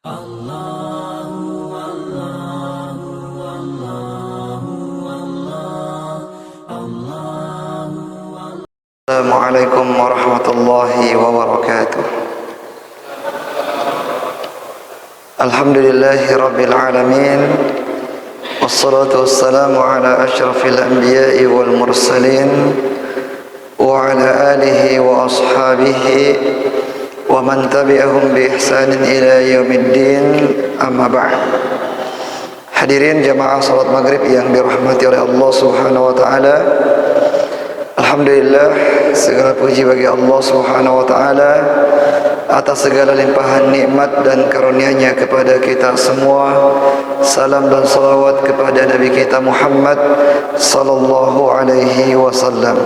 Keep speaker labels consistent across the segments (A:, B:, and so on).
A: Assalamualaikum warahmatullahi wabarakatuh. Alhamdulillahi rabbil alamin. Wassalatu wassalamu ala ashrafil anbiya'i wal mursalin wa ala alihi wa ashabihi wa man tabi'ahum bi ihsanin ila yaumiddin, amma ba'd. Hadirin jamaah salat maghrib yang dirahmati oleh Allah Subhanahu wa taala. Alhamdulillah, segala puji bagi Allah Subhanahu wa taala atas segala limpahan nikmat dan karunia-Nya kepada kita semua. Salam dan salawat kepada Nabi kita Muhammad sallallahu alaihi wasallam.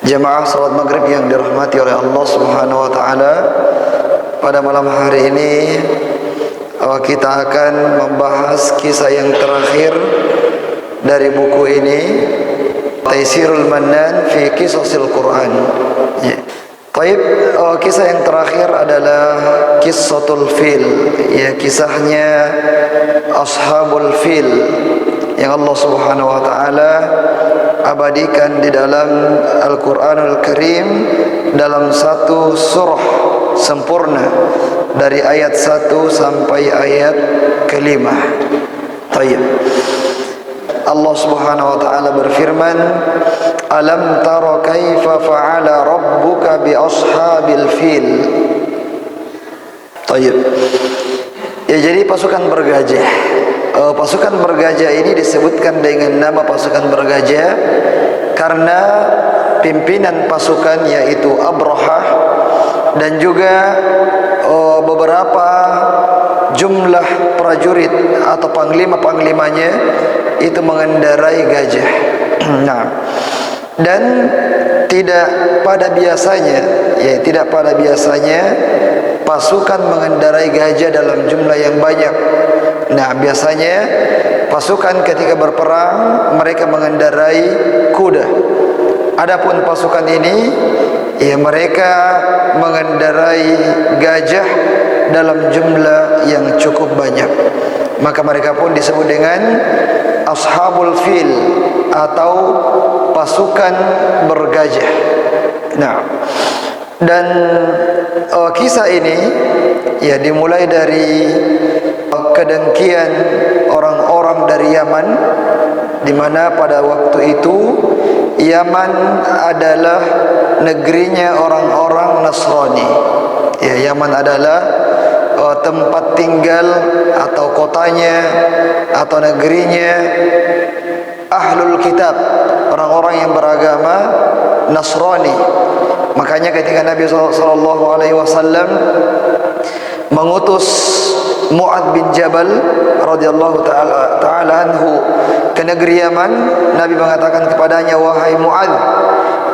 A: Jemaah salat maghrib yang dirahmati oleh Allah Subhanahu wa taala, pada malam hari ini kita akan membahas kisah yang terakhir dari buku ini, Taisirul Mannan fi Qisasil Quran. Baik, kisah yang terakhir adalah Qissatul Fil, kisahnya Ashabul Fil yang Allah Subhanahu wa taala abadikan di dalam Al-Qur'anul Karim dalam satu surah sempurna dari ayat 1 sampai ayat ke-5. Baik. Allah Subhanahu wa taala berfirman, "Alam tara kaifa fa'ala rabbuka bi ashabil fil." Baik. Jadi pasukan bergajah. Pasukan bergajah ini disebutkan dengan nama pasukan bergajah karena pimpinan pasukan yaitu Abrahah dan juga beberapa jumlah prajurit atau panglima-panglimanya itu mengendarai gajah. Nah, dan tidak pada biasanya pasukan mengendarai gajah dalam jumlah yang banyak. Nah, biasanya pasukan ketika berperang mereka mengendarai kuda. Adapun pasukan ini mereka mengendarai gajah dalam jumlah yang cukup banyak. Maka mereka pun disebut dengan Ashabul Fil atau pasukan bergajah. Nah, dan kisah ini dimulai dari kedengkian orang-orang dari Yaman, di mana pada waktu itu Yaman adalah negerinya orang-orang Nasrani. Yaman adalah tempat tinggal atau kotanya atau negerinya Ahlul Kitab, orang-orang yang beragama Nasrani. Makanya ketika Nabi SAW mengutus Mu'adz bin Jabal radhiyallahu ta'ala anhu ke negeri Yaman, Nabi mengatakan kepadanya, "Wahai Mu'adz,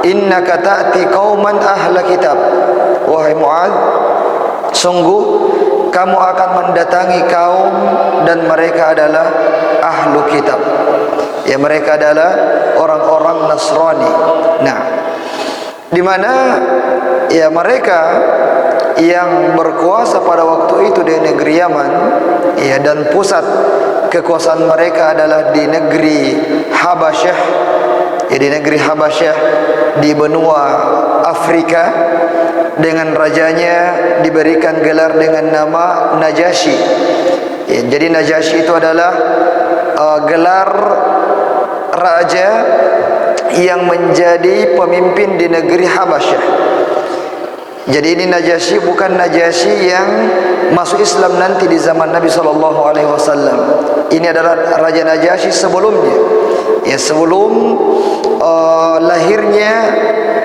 A: innaka ta'ti qauman ahla kitab." Wahai Mu'adz, sungguh kamu akan mendatangi kaum dan mereka adalah ahlu kitab. Mereka adalah orang-orang Nasrani. Nah, di mana mereka yang berkuasa pada waktu itu di negeri Yaman, dan pusat kekuasaan mereka adalah di negeri Habasyah, di negeri Habasyah di benua Afrika, dengan rajanya diberikan gelar dengan nama Najasyi. Jadi Najasyi itu adalah gelar raja yang menjadi pemimpin di negeri Habasyah. Jadi ini Najasyi bukan Najasyi yang masuk Islam nanti di zaman Nabi SAW. Ini adalah Raja Najasyi sebelumnya, sebelum lahirnya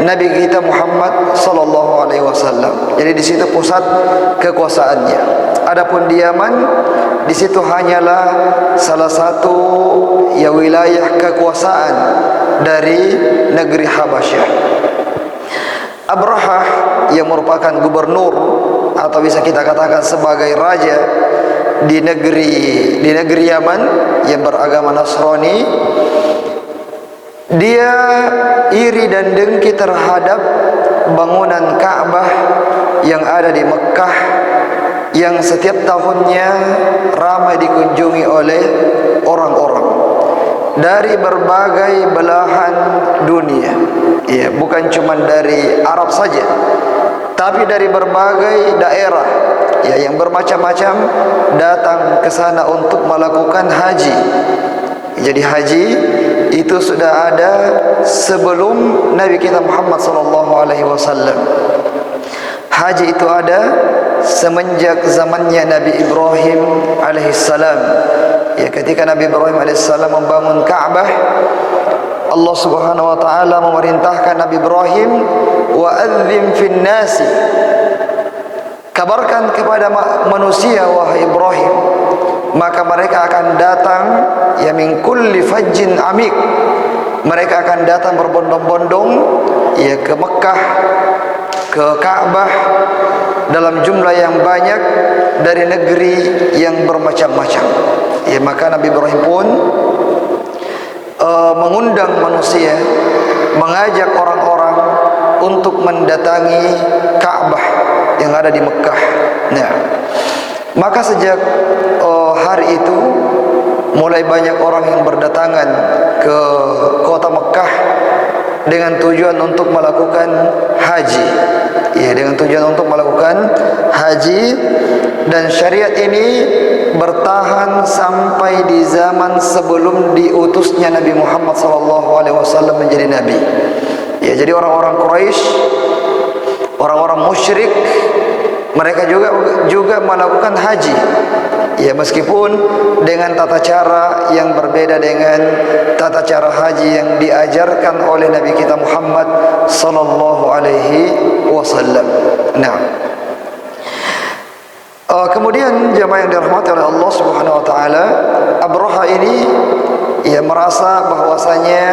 A: Nabi kita Muhammad SAW. Jadi di situ pusat kekuasaannya. Adapun di Yaman, di situ hanyalah salah satu wilayah kekuasaan dari negeri Habasyah. Abrahah yang merupakan gubernur atau bisa kita katakan sebagai raja di negeri Yaman yang beragama Nasrani, dia iri dan dengki terhadap bangunan Ka'bah yang ada di Mekkah yang setiap tahunnya ramai dikunjungi oleh orang-orang dari berbagai belahan dunia. Ya, bukan cuma dari Arab saja, tapi dari berbagai daerah, ya, yang bermacam-macam datang ke sana untuk melakukan haji. Jadi haji itu sudah ada sebelum Nabi kita Muhammad sallallahu alaihi wasallam. Haji itu ada semenjak zamannya Nabi Ibrahim alaihissalam. Ya, ketika Nabi Ibrahim alaihissalam membangun Ka'bah, Allah Subhanahu wa taala memerintahkan Nabi Ibrahim, wa adzim fin nasi, kabarkan kepada manusia wahai Ibrahim, maka mereka akan datang, ya, min kulli fajjin amik, mereka akan datang berbondong-bondong, ya, ke Mekah, ke Ka'bah dalam jumlah yang banyak dari negeri yang bermacam-macam. Ya, maka Nabi Ibrahim pun mengundang manusia, mengajak orang-orang untuk mendatangi Ka'bah yang ada di Mekah. Nah, maka sejak hari itu mulai banyak orang yang berdatangan ke kota Mekah dengan tujuan untuk melakukan haji. Ya, dengan tujuan untuk melakukan haji. Dan syariat ini bertahan sampai di zaman sebelum diutusnya Nabi Muhammad SAW menjadi nabi. Ya, jadi orang-orang Quraisy, orang-orang musyrik, mereka juga melakukan haji. Ya, meskipun dengan tata cara yang berbeda dengan tata cara haji yang diajarkan oleh Nabi kita Muhammad sallallahu alaihi wasallam. Nah, kemudian jemaah yang dirahmati oleh Allah Subhanahu wa taala, Abraha ini, ia merasa bahwasanya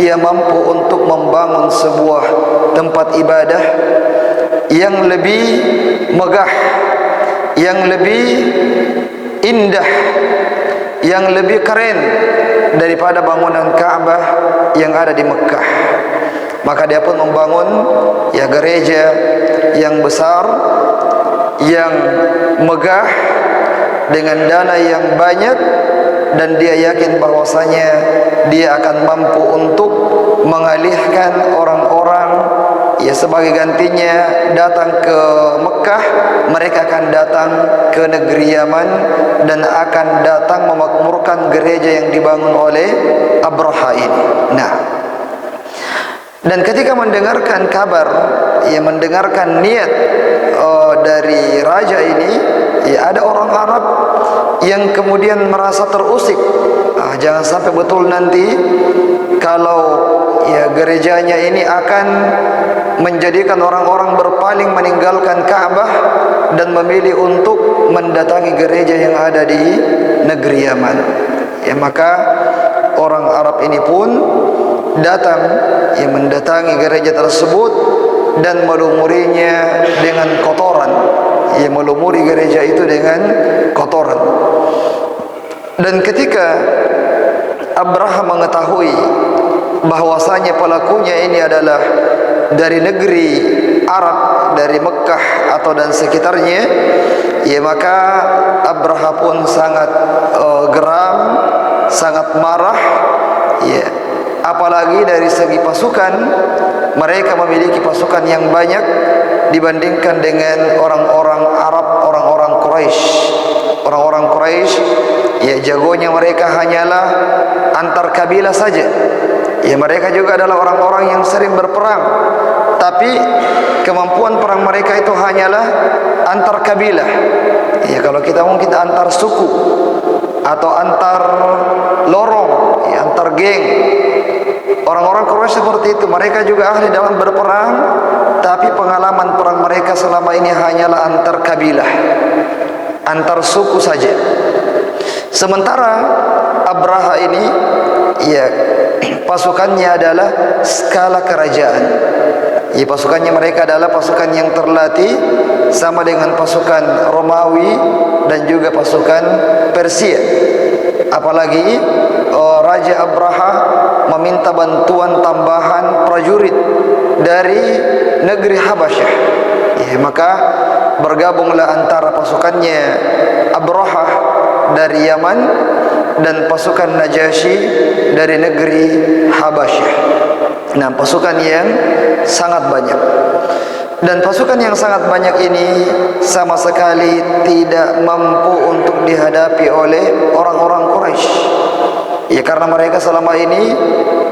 A: dia mampu untuk membangun sebuah tempat ibadah yang lebih megah, yang lebih indah, yang lebih keren daripada bangunan Ka'bah yang ada di Mekah. Maka dia pun membangun, ya, gereja yang besar, yang megah, dengan dana yang banyak, dan dia yakin bahwasanya dia akan mampu untuk mengalihkan orang-orang, ya, sebagai gantinya datang ke Mekah, mereka akan datang ke negeri Yaman dan akan datang memakmurkan gereja yang dibangun oleh Abraha ini. Nah, dan ketika mendengarkan kabar, ya, mendengarkan niat dari raja ini, ya, ada orang Arab yang kemudian merasa terusik. Jangan sampai betul nanti kalau, ya, gerejanya ini akan menjadikan orang-orang berpaling meninggalkan Ka'bah dan memilih untuk mendatangi gereja yang ada di negeri Yaman. Ya, maka orang Arab ini pun datang, ya, mendatangi gereja tersebut dan melumurinya dengan kotoran. Ya, melumuri gereja itu dengan kotoran. Dan ketika Abraha mengetahui bahwasanya pelakunya ini adalah dari negeri Arab, dari Mekah atau dan sekitarnya, ya, maka Abraha pun sangat geram, sangat marah. Ya, apalagi dari segi pasukan, mereka memiliki pasukan yang banyak dibandingkan dengan orang-orang Arab, orang-orang Quraisy. Orang-orang Quraisy, ya, jagonya mereka hanyalah antar kabilah saja. Ya, mereka juga adalah orang-orang yang sering berperang, tapi kemampuan perang mereka itu hanyalah antar kabilah. Ya, kalau kita mungkin antar suku atau antar lorong, ya, antar geng. Orang-orang Quraisy seperti itu, mereka juga ahli dalam berperang, tapi pengalaman perang mereka selama ini hanyalah antar kabilah, antar suku saja. Sementara Abraha ini, ya, pasukannya adalah skala kerajaan. Ya, pasukannya mereka adalah pasukan yang terlatih sama dengan pasukan Romawi dan juga pasukan Persia. Apalagi Raja Abraha meminta bantuan tambahan prajurit dari negeri Habasyah. Ya, maka bergabunglah antara pasukannya Abrahah dari Yaman dan pasukan Najasyi dari negeri Habasyah. Nah, pasukan yang sangat banyak. Dan pasukan yang sangat banyak ini sama sekali tidak mampu untuk dihadapi oleh orang-orang Quraisy. Ya, karena mereka selama ini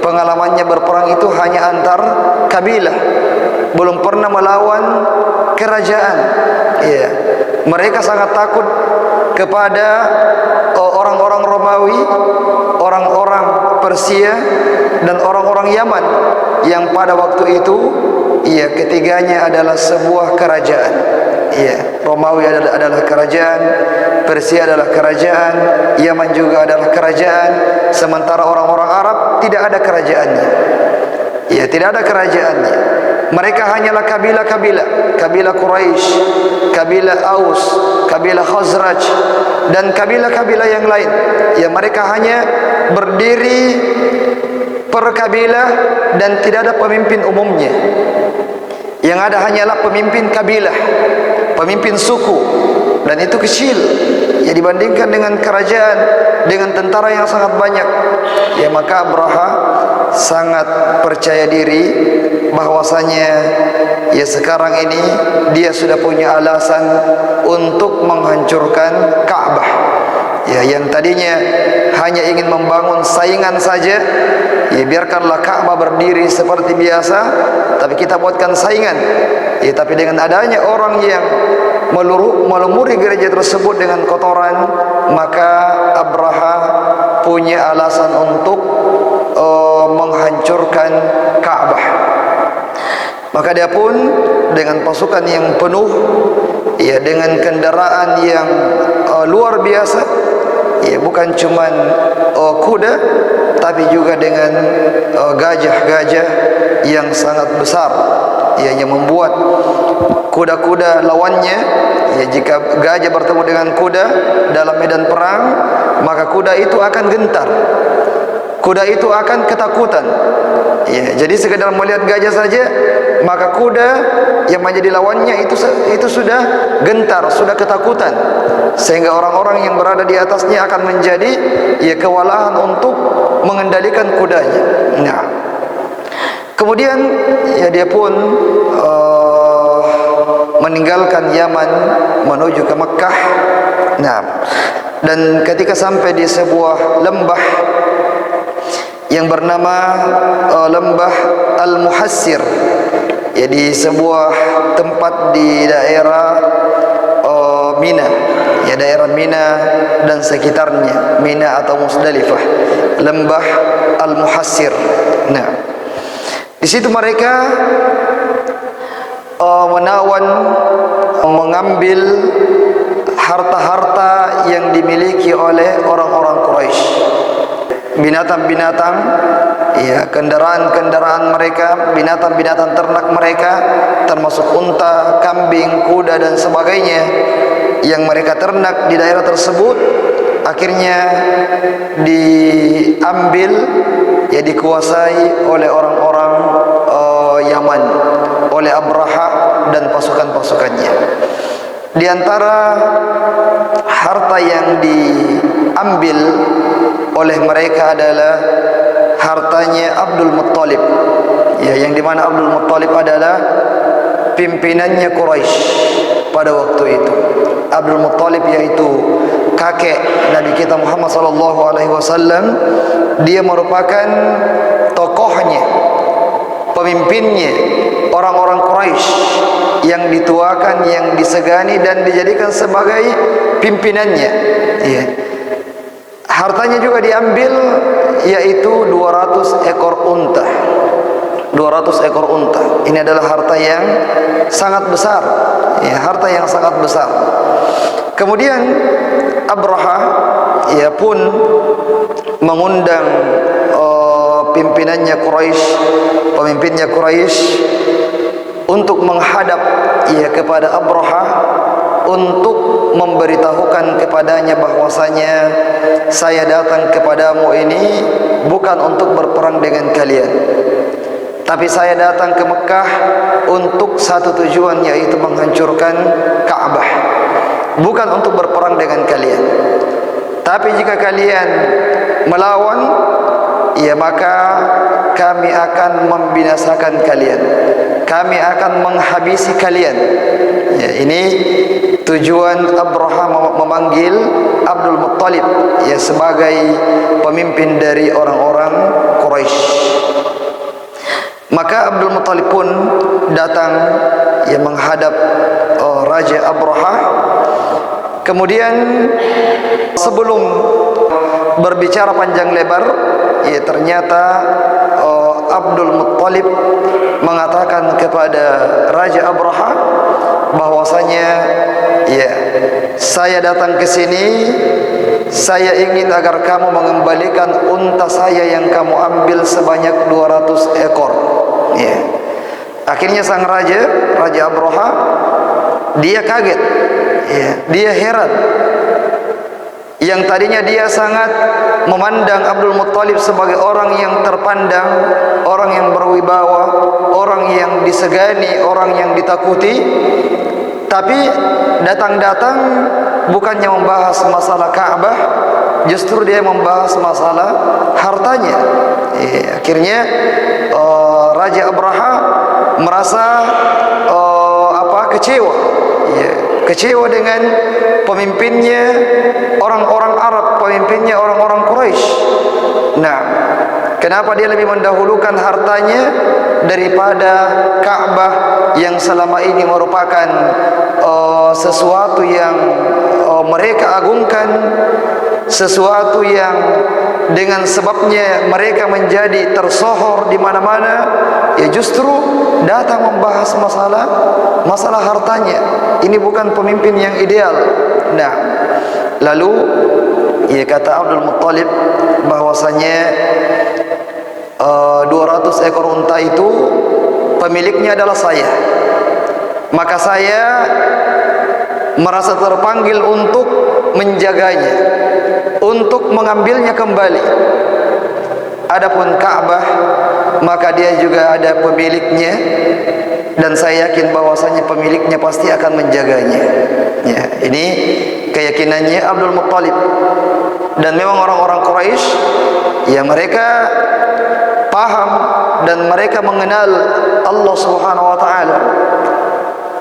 A: pengalamannya berperang itu hanya antar kabilah, belum pernah melawan kerajaan. Ya, mereka sangat takut kepada orang-orang Romawi, orang-orang Persia, dan orang-orang Yaman yang pada waktu itu ketiganya adalah sebuah kerajaan. Romawi adalah kerajaan, Persia adalah kerajaan, Yaman juga adalah kerajaan. Sementara orang-orang Arab tidak ada kerajaannya. Tidak ada kerajaannya. Mereka hanyalah kabilah-kabilah, kabilah Quraisy, kabilah Aus, kabilah Khazraj, dan kabilah-kabilah yang lain. Mereka hanya berdiri per kabilah dan tidak ada pemimpin umumnya. Yang ada hanyalah pemimpin kabilah, pemimpin suku, dan itu kecil dibandingkan dengan kerajaan, dengan tentara yang sangat banyak. Maka Abraha sangat percaya diri bahwasanya sekarang ini dia sudah punya alasan untuk menghancurkan Ka'bah. Yang tadinya hanya ingin membangun saingan saja, biarkanlah Ka'bah berdiri seperti biasa, tapi kita buatkan saingan. Tapi dengan adanya orang yang melumuri gereja tersebut dengan kotoran, maka Abraha punya alasan untuk menghancurkan Ka'bah. Maka dia pun dengan pasukan yang penuh, dengan kendaraan yang luar biasa, bukan cuman kuda, tapi juga dengan gajah-gajah yang sangat besar, yang membuat kuda-kuda lawannya, jika gajah bertemu dengan kuda dalam medan perang, maka kuda itu akan gentar, kuda itu akan ketakutan. Jadi sekedar melihat gajah saja, maka kuda yang menjadi lawannya itu sudah gentar, sudah ketakutan, sehingga orang-orang yang berada di atasnya akan menjadi kewalahan untuk mengendalikan kudanya. Nah, kemudian dia pun meninggalkan Yaman menuju ke Mekkah. Nah, dan ketika sampai di sebuah lembah yang bernama lembah Al-Muhassir, di sebuah tempat di daerah Mina, daerah Mina dan sekitarnya, Mina atau Musdalifah, lembah Al-Muhassir. Nah, di situ mereka menawan, mengambil harta-harta yang dimiliki oleh orang-orang Quraisy, binatang-binatang, kendaraan-kendaraan mereka, binatang-binatang ternak mereka, termasuk unta, kambing, kuda dan sebagainya yang mereka ternak di daerah tersebut, akhirnya diambil, dikuasai oleh orang-orang Yaman, oleh Abraha dan pasukan-pasukannya. Di antara harta yang diambil oleh mereka adalah hartanya Abdul Muttalib, yang dimana Abdul Muttalib adalah pimpinannya Quraisy pada waktu itu. Abdul Muttalib yaitu kakek Nabi kita Muhammad SAW. Dia merupakan tokohnya, pemimpinnya orang-orang Quraisy yang dituakan, yang disegani dan dijadikan sebagai pimpinannya. Hartanya juga diambil, yaitu 200 ekor unta. 200 ekor unta. Ini adalah harta yang sangat besar, harta yang sangat besar. Kemudian Abraha pun mengundang pemimpinnya Quraisy untuk menghadap kepada Abraha, untuk memberitahukan kepadanya bahwasanya saya datang kepadamu ini bukan untuk berperang dengan kalian, Tapi saya datang ke Mekah untuk satu tujuan, yaitu menghancurkan Ka'bah, bukan untuk berperang dengan kalian. Tapi jika kalian melawan, ya maka kami akan membinasakan kalian, kami akan menghabisi kalian. Ya, ini tujuan Abraha memanggil Abdul Muttalib, ya, sebagai pemimpin dari orang-orang Quraisy. Maka Abdul Muttalib pun datang, ya, menghadap Raja Abraha. Kemudian sebelum berbicara panjang lebar, ya, ternyata Abdul Muttalib mengatakan kepada Raja Abraha bahwasanya, ya, saya datang ke sini, saya ingin agar kamu mengembalikan unta saya yang kamu ambil sebanyak 200 ekor. Ya. Akhirnya sang Raja Abraha, dia kaget, ya, dia heran. Yang tadinya dia sangat memandang Abdul Muttalib sebagai orang yang terpandang, orang yang berwibawa, orang yang disegani, orang yang ditakuti. Tapi datang-datang bukannya membahas masalah Ka'bah, justru dia membahas masalah hartanya. Akhirnya Raja Abraha merasa kecewa, kecewa dengan pemimpinnya orang-orang Arab, pemimpinnya orang-orang Quraisy. Nah, kenapa dia lebih mendahulukan hartanya daripada Ka'bah yang selama ini merupakan sesuatu yang mereka agungkan, sesuatu yang dengan sebabnya mereka menjadi tersohor di mana-mana. Ya, justru datang membahas masalah hartanya. Ini bukan pemimpin yang ideal. Nah, lalu, ya, kata Abdul Muttalib bahwasanya 200 ekor unta itu pemiliknya adalah saya. Maka saya merasa terpanggil untuk menjaganya, untuk mengambilnya kembali. Adapun Ka'bah, maka dia juga ada pemiliknya, dan saya yakin bahwasanya pemiliknya pasti akan menjaganya. Ya, ini keyakinannya Abdul Muttalib. Dan memang orang-orang Quraisy, ya, mereka paham dan mereka mengenal Allah Subhanahu wa taala.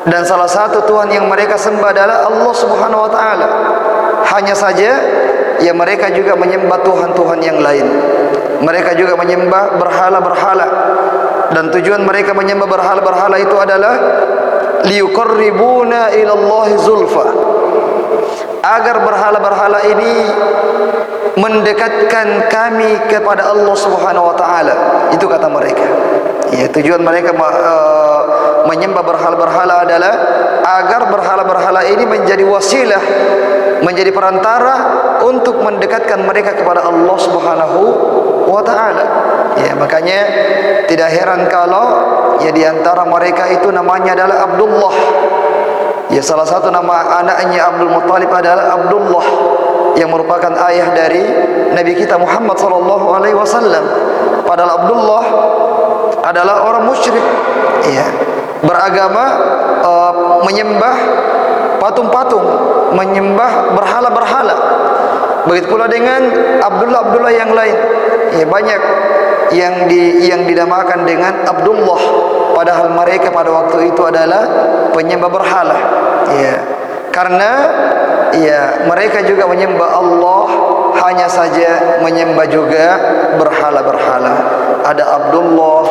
A: Dan salah satu Tuhan yang mereka sembah adalah Allah Subhanahu wa taala. Hanya saja, ya, mereka juga menyembah tuhan-tuhan yang lain. Mereka juga menyembah berhala-berhala. Dan tujuan mereka menyembah berhala-berhala itu adalah liyuqarribuna ila Allahi zulfa, agar berhala-berhala ini mendekatkan kami kepada Allah Subhanahu wa taala. Itu kata mereka. Ya, tujuan mereka menyembah berhala-berhala adalah agar berhala-berhala ini menjadi wasilah, menjadi perantara untuk mendekatkan mereka kepada Allah Subhanahu wa taala. Ya, makanya tidak heran kalau, ya, di antara mereka itu namanya adalah Abdullah. Ya, salah satu nama anaknya Abdul Muttalib adalah Abdullah, yang merupakan ayah dari Nabi kita Muhammad sallallahu alaihi wasallam. Padahal Abdullah adalah orang musyrik, ya, beragama menyembah patung-patung, menyembah berhala-berhala. Begitu pula dengan Abdullah yang lain. Ya, banyak yang dinamakan dengan Abdullah, padahal mereka pada waktu itu adalah penyembah berhala. Ya, karena, ya, mereka juga menyembah Allah, hanya saja menyembah juga berhala-berhala. Ada Abdullah,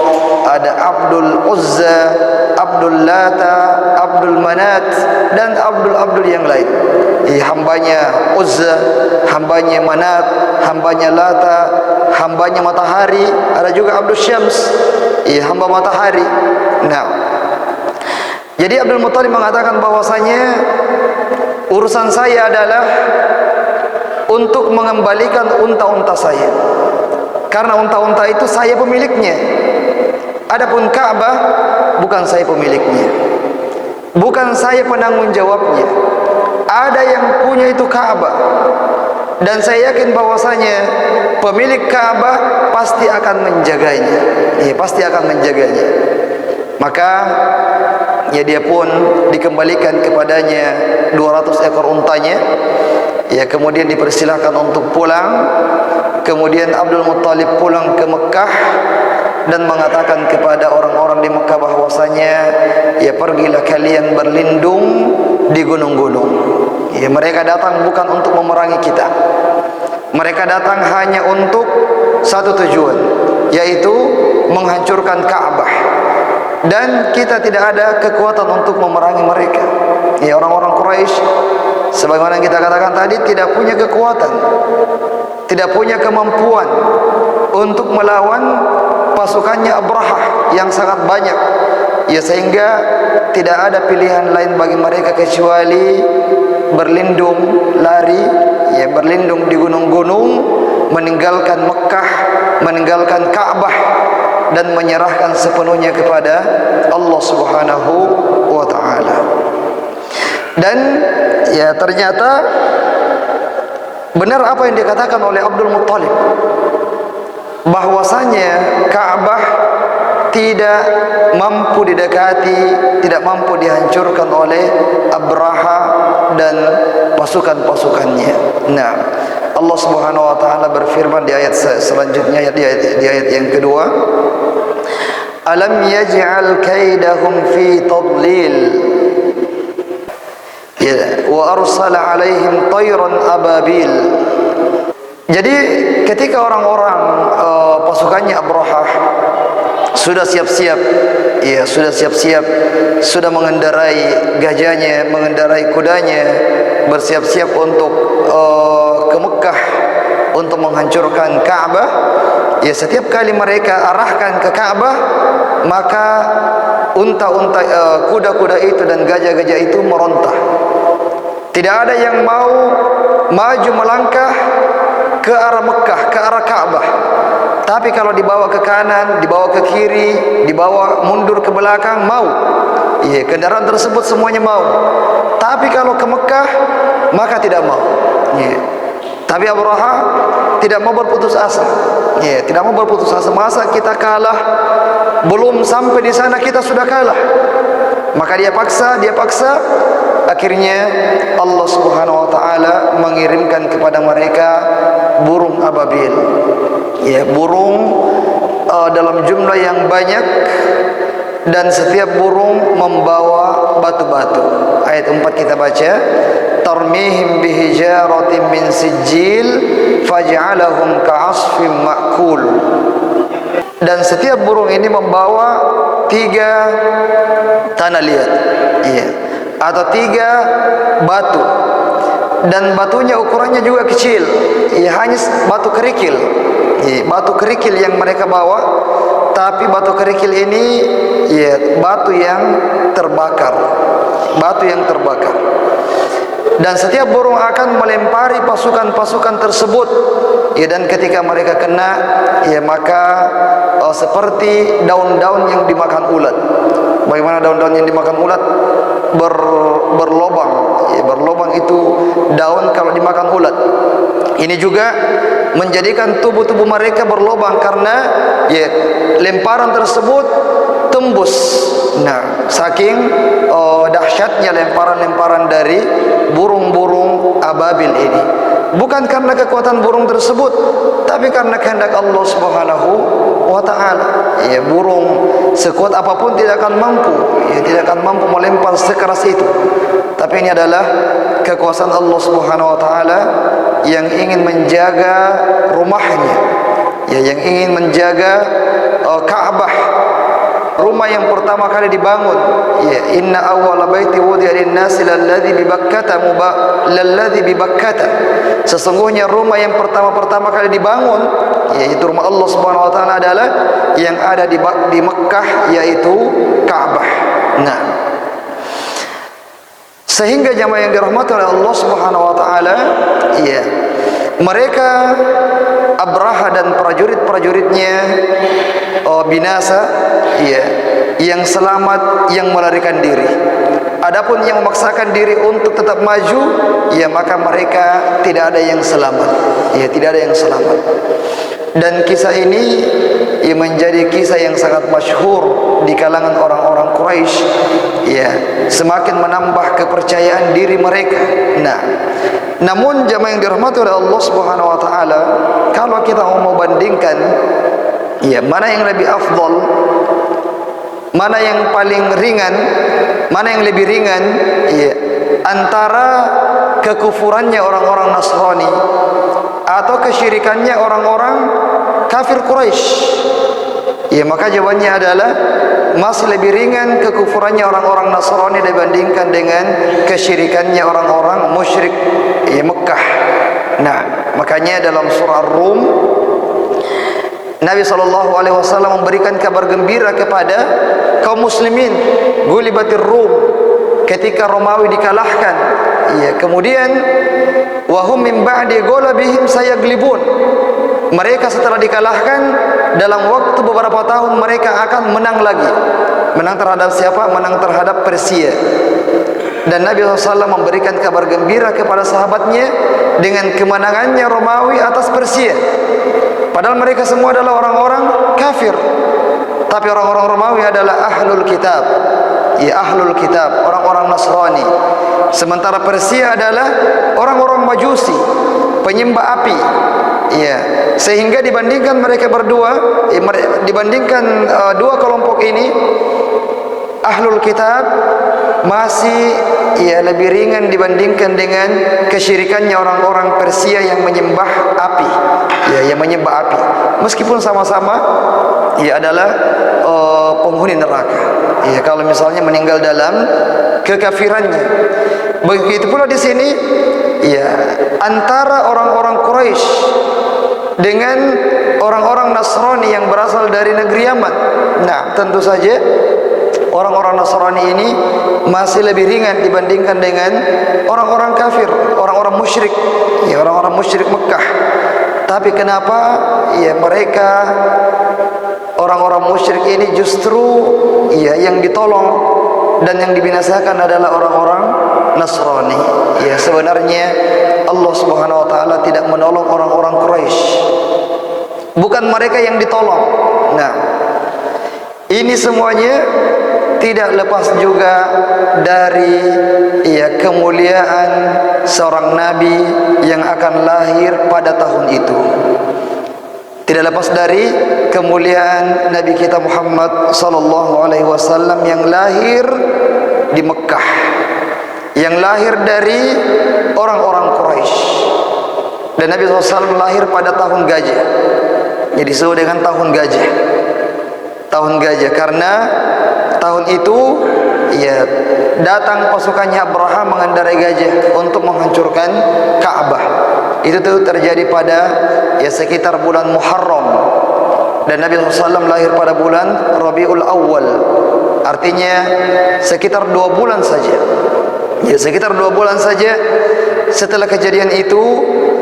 A: ada Abdul Uzza, Abdul Lata, Abdul Manat, dan Abdul yang lain. Hambanya Uzza, hambanya Manat, hambanya Lata, hambanya matahari. Ada juga Abdul Syams, hamba matahari. Nah, jadi Abdul Muttalib mengatakan bahwasanya urusan saya adalah untuk mengembalikan unta-unta saya, karena unta-unta itu saya pemiliknya. Adapun Ka'bah, bukan saya pemiliknya, bukan saya penanggung jawabnya. Ada yang punya itu Ka'bah. dan saya yakin bahwasanya pemilik Ka'bah pasti akan menjaganya. Pasti akan menjaganya. Maka ya dia pun dikembalikan kepadanya 200 ekor untanya. Ya, kemudian dipersilahkan untuk pulang. Kemudian Abdul Muttalib pulang ke Mekah dan mengatakan kepada orang-orang di Mekah bahwasanya ya pergilah kalian berlindung di gunung-gunung. Ya, mereka datang bukan untuk memerangi kita. Mereka datang hanya untuk satu tujuan, yaitu menghancurkan Ka'bah. Dan kita tidak ada kekuatan untuk memerangi mereka. Ya, orang-orang Quraisy sebagaimana kita katakan tadi tidak punya kekuatan, tidak punya kemampuan untuk melawan pasukannya Abrahah yang sangat banyak. Ya, sehingga tidak ada pilihan lain bagi mereka kecuali berlindung, lari, ya berlindung di gunung-gunung, meninggalkan Mekah, meninggalkan Ka'bah dan menyerahkan sepenuhnya kepada Allah Subhanahu wa taala. Dan ya ternyata benar apa yang dikatakan oleh Abdul Muttalib, bahwasanya Ka'bah tidak mampu didekati, tidak mampu dihancurkan oleh Abraha dan pasukan-pasukannya. Nah, Allah Subhanahu wa taala berfirman di ayat selanjutnya, di ayat yang kedua, alam yaj'al kaidahum fi tadlil wa arsala alaihim tayran ababil. Jadi ketika orang-orang pasukannya Abrahah sudah siap-siap, ya sudah siap-siap, sudah mengendarai gajahnya, mengendarai kudanya, bersiap-siap untuk ke Mekah untuk menghancurkan Ka'bah. Ya, setiap kali mereka arahkan ke Ka'bah, maka unta-unta, kuda-kuda itu dan gajah-gajah itu merontah. Tidak ada yang mau maju melangkah ke arah Mekah, ke arah Ka'bah. Tapi kalau dibawa ke kanan, dibawa ke kiri, dibawa mundur ke belakang, mau. Iya, kendaraan tersebut semuanya mau. Tapi kalau ke Mekah, maka tidak mau. Iya. Tapi Abraha tidak mau berputus asa. Iya, tidak mau berputus asa. Masa kita kalah, belum sampai di sana kita sudah kalah. Maka dia paksa. Akhirnya Allah Subhanahu wa taala mengirimkan kepada mereka burung ababil. Ya, burung dalam jumlah yang banyak, dan setiap burung membawa batu-batu. Ayat 4 kita baca, tarmihim bihijaratin min sijil faj'alahum ka'asfin ma'kul. Dan setiap burung ini membawa 3 tanah liat, iya, atau 3 batu, dan batunya ukurannya juga kecil, ya hanya batu kerikil, ya, batu kerikil yang mereka bawa. Tapi batu kerikil ini ya batu yang terbakar, batu yang terbakar. Dan setiap burung akan melempari pasukan-pasukan tersebut, ya, dan ketika mereka kena, ya maka seperti daun-daun yang dimakan ulat. Bagaimana daun-daun yang dimakan ulat? Berlobang, ya, berlobang itu daun kalau dimakan ulat. Ini juga menjadikan tubuh-tubuh mereka berlobang karena ya lemparan tersebut tembus. Nah, saking dahsyatnya lemparan-lemparan dari burung-burung ababil ini. Bukan karena kekuatan burung tersebut, tapi karena kehendak Allah Subhanahu wa taala. Ya, burung sekuat apapun tidak akan mampu, ya tidak akan mampu melempar sekeras itu. Tapi ini adalah kekuasaan Allah Subhanahu wa taala yang ingin menjaga rumahnya, ya, yang ingin menjaga Ka'bah, rumah yang pertama kali dibangun. Ya, inna awwala baiti wudi'a lin-nasi lalladzi bi Bakkah. Sesungguhnya rumah yang pertama kali dibangun, yaitu rumah Allah Subhanahu wa taala, adalah yang ada di Mekah, yaitu Ka'bah. Nah, sehingga jamaah yang dirahmati oleh Allah Subhanahu wa taala, ya, mereka Abraha dan prajurit-prajuritnya binasa, ya, yang selamat, yang melarikan diri. Adapun yang memaksakan diri untuk tetap maju, ya maka mereka tidak ada yang selamat. Ya, tidak ada yang selamat. Dan kisah ini ya menjadi kisah yang sangat masyhur di kalangan orang-orang Quraisy. Ya, semakin menambah kepercayaan diri mereka. Nah, namun jamaah yang dirahmati oleh Allah Subhanahu wa taala, kalau kita mau bandingkan ya mana yang lebih afdal, mana yang paling ringan, mana yang lebih ringan, ya, antara kekufurannya orang-orang Nasrani atau kesyirikannya orang-orang kafir Quraisy, ya maka jawabannya adalah masih lebih ringan kekufurannya orang-orang Nasrani dibandingkan dengan kesyirikannya orang-orang musyrik ya Mekah. Nah, makanya dalam surah Ar-Rum Nabi SAW memberikan kabar gembira kepada kaum muslimin, gulibatir Rum, ketika Romawi dikalahkan. Ya, kemudian wahum min ba'di ghalabihim sayaglibun. Mereka setelah dikalahkan dalam waktu beberapa tahun mereka akan menang lagi. Menang terhadap siapa? Menang terhadap Persia. Dan Nabi SAW memberikan kabar gembira kepada sahabatnya dengan kemenangannya Romawi atas Persia. Padahal mereka semua adalah orang-orang kafir, tapi orang-orang Romawi adalah ahlul kitab. Ya, ahlul kitab, orang-orang Nasrani. Sementara Persia adalah orang-orang Majusi, penyembah api. Ya, sehingga dibandingkan mereka berdua, dibandingkan dua kelompok ini, ahlul kitab masih ya lebih ringan dibandingkan dengan kesyirikannya orang-orang Persia yang menyembah api. Ya, yang menyembah api. Meskipun sama-sama ya adalah penghuni neraka. Ya, kalau misalnya meninggal dalam kekafirannya. Begitu pula di sini ya antara orang-orang Quraisy dengan orang-orang Nasrani yang berasal dari negeri Yaman. Nah, tentu saja orang-orang Nasrani ini masih lebih ringan dibandingkan dengan orang-orang kafir, orang-orang musyrik, ya orang-orang musyrik Mekah. Tapi kenapa ya mereka orang-orang musyrik ini justru ya yang ditolong dan yang dibinasakan adalah orang-orang Nasrani? Ya, sebenarnya Allah Subhanahu wa taala tidak menolong orang-orang Quraisy. Bukan mereka yang ditolong. Nah, ini semuanya tidak lepas juga dari ya kemuliaan seorang nabi yang akan lahir pada tahun itu. Tidak lepas dari kemuliaan Nabi kita Muhammad sallallahu alaihi wasallam yang lahir di Mekah, yang lahir dari orang-orang Quraisy. Dan Nabi SAW lahir pada tahun gajah. Jadi disebut dengan tahun gajah. Tahun gajah karena tahun itu ya datang pasukannya Abraham mengendarai gajah untuk menghancurkan Ka'bah. Itu tuh terjadi pada ya sekitar bulan Muharram. Dan Nabi SAW lahir pada bulan Rabiul Awal. Artinya sekitar 2 bulan saja. Ya, sekitar 2 bulan saja setelah kejadian itu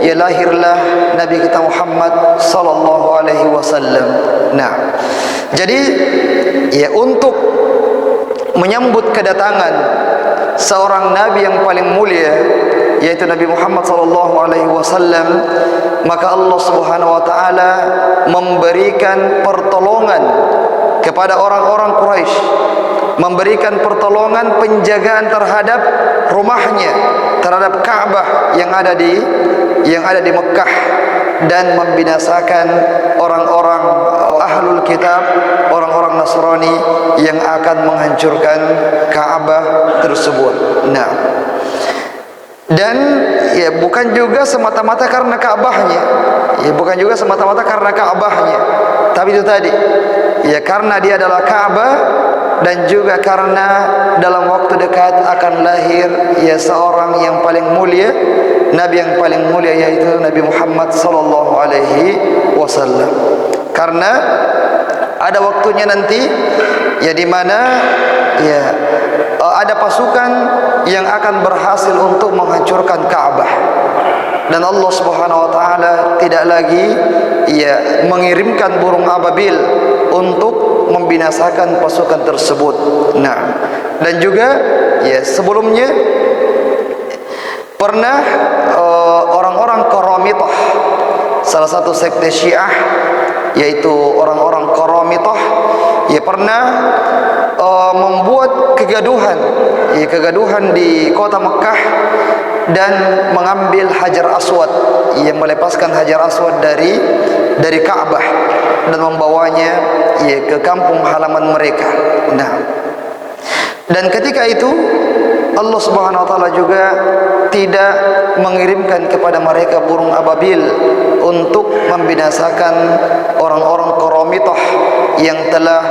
A: ya lahirlah Nabi kita Muhammad sallallahu alaihi wasallam. Nah, jadi ya untuk menyambut kedatangan seorang nabi yang paling mulia yaitu Nabi Muhammad sallallahu alaihi wasallam, maka Allah Subhanahu wa taala memberikan pertolongan kepada orang-orang Quraisy, memberikan pertolongan penjagaan terhadap rumahnya, terhadap Ka'bah yang ada di Mekah, dan membinasakan orang-orang ahlul kitab, orang-orang Nasrani yang akan menghancurkan Ka'bah tersebut. Nah, dan ya bukan juga semata-mata karena Ka'bahnya, ya bukan juga semata-mata karena Ka'bahnya, tapi itu tadi ya karena dia adalah Ka'bah, dan juga karena dalam waktu dekat akan lahir ya seorang yang paling mulia, nabi yang paling mulia, yaitu Nabi Muhammad sallallahu alaihi wasallam. Karena ada waktunya nanti ya di mana ya ada pasukan yang akan berhasil untuk menghancurkan Ka'bah, dan Allah Subhanahu wa taala tidak lagi ya mengirimkan burung ababil untuk membinasakan pasukan tersebut. Nah, dan juga ya sebelumnya pernah orang-orang Qaramitah, salah satu sekte Syiah, yaitu orang-orang Qaramitah, ya pernah membuat kegaduhan di kota Mekah dan mengambil Hajar Aswad, yang melepaskan Hajar Aswad dari Ka'bah dan membawanya ya ke kampung halaman mereka. Nah, dan ketika itu Allah Subhanahu wa taala juga tidak mengirimkan kepada mereka burung ababil untuk membinasakan orang-orang Qaramitah yang telah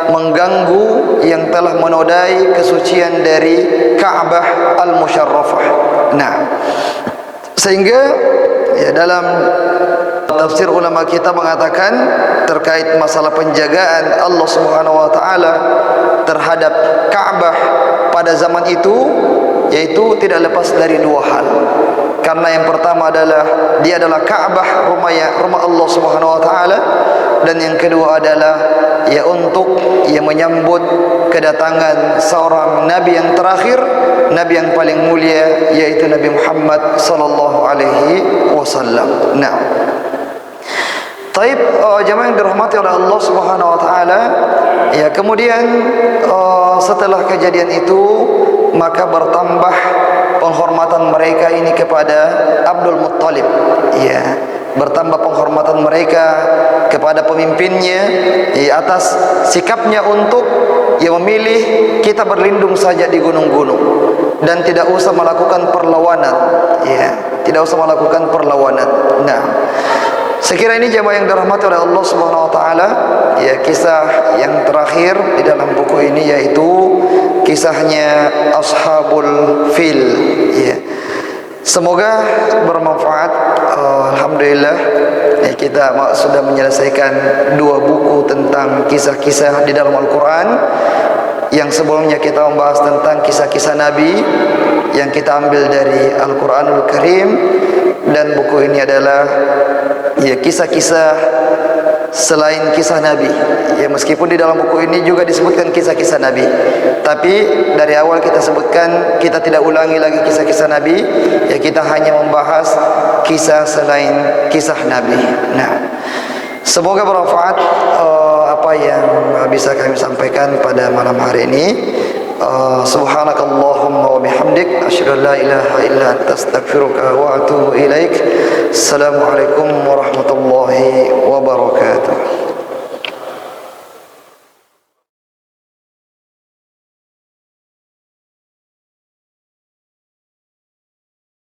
A: mengganggu, yang telah menodai kesucian dari Ka'bah al-Musyarrafah. Nah, sehingga ya dalam tafsir ulama kita mengatakan terkait masalah penjagaan Allah Subhanahu wa taala terhadap Ka'bah pada zaman itu, yaitu tidak lepas dari dua hal. Karena yang pertama adalah dia adalah Ka'bah, rumah Allah Subhanahu wa taala, dan yang kedua adalah ya untuk ya menyambut kedatangan seorang nabi yang terakhir, nabi yang paling mulia, yaitu Nabi Muhammad sallallahu alaihi wasallam. Nah, taib jemaah yang dirahmati oleh Allah Subhanahu wa taala, ya kemudian setelah kejadian itu maka bertambah penghormatan mereka ini kepada Abdul Muttalib, ya, bertambah penghormatan mereka kepada pemimpinnya ya, atas sikapnya untuk ya memilih kita berlindung saja di gunung-gunung dan tidak usah melakukan perlawanan, ya, tidak usah melakukan perlawanan. Nah, sekira ini jemaah yang dirahmati oleh Allah Subhanahu wa taala, ya kisah yang terakhir di dalam buku ini yaitu kisahnya Ashabul Fil, ya. Semoga bermanfaat. Alhamdulillah ya, kita sudah menyelesaikan 2 buku tentang kisah-kisah di dalam Al-Quran. Yang sebelumnya kita membahas tentang kisah-kisah Nabi yang kita ambil dari Al-Quranul Karim, dan buku ini adalah ya kisah-kisah selain kisah Nabi. Ya meskipun di dalam buku ini juga disebutkan kisah-kisah Nabi, tapi dari awal kita sebutkan kita tidak ulangi lagi kisah-kisah Nabi, ya kita hanya membahas kisah selain kisah Nabi. Nah, semoga bermanfaat apa yang bisa kami sampaikan pada malam hari ini. Subhanakallahumma wa bihamdik asyhadu an la ilaha illa anta astaghfiruka wa atubu ilaik. Assalamualaikum warahmatullahi